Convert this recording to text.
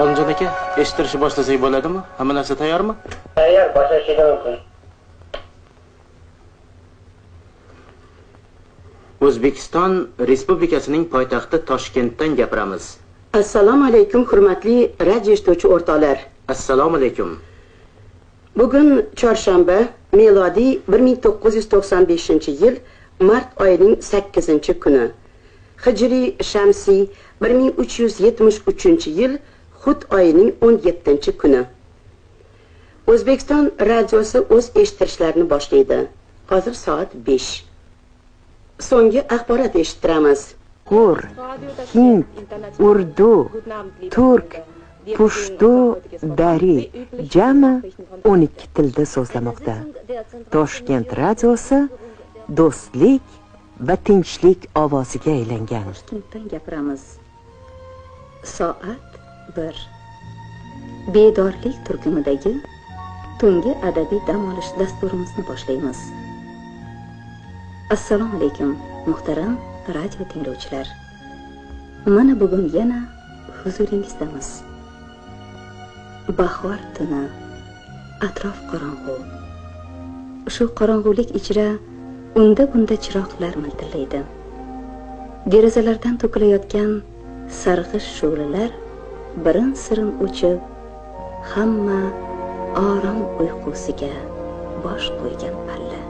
Olimjon aka, eshittirishni boshlasak bo'ladimi? Hamma narsa tayyormi? Tayyor, boshlashingiz mumkin. O'zbekiston Respublikasining poytaxti Toshkentdan gapiramiz. Assalomu alaykum, hurmatli radio eshituvchi o'rtoqlar. Assalomu alaykum. Bugun chorshanba, milodiy 1995-yil mart oyining 8-kuni. Hijriy shamsiy 1373-yil Xut oyining 17-kuni. O'zbekiston radiosi o'z eshittirishlarini boshlaydi. Hozir soat 5. So'nggi axborot eshittiramiz. Kur, hind, urdu, turk, pushtu, dari jami 12 tilda so'zlamoqda. Toshkent radiosi do'stlik va tinchlik ovoziga aylangan. Toshkentdan gapiramiz. Soat 1. Bedorlik turkumidagi tungi adabiy dam olish dasturimizni boshlaymiz. Assalomu alaykum, muhtaram radio tinglovchilar. Mana bugun yana huzuringizdamiz. Bahor tuni, atrof qorong'u. Shu qorong'ulik ichra unda-bunda chiroqlar miltillaydi. Derazalardan to'kilayotgan sarg'ish shu'lalar birin-sirin o'chib, hamma orom uyqusiga bosh qo'ygan palla.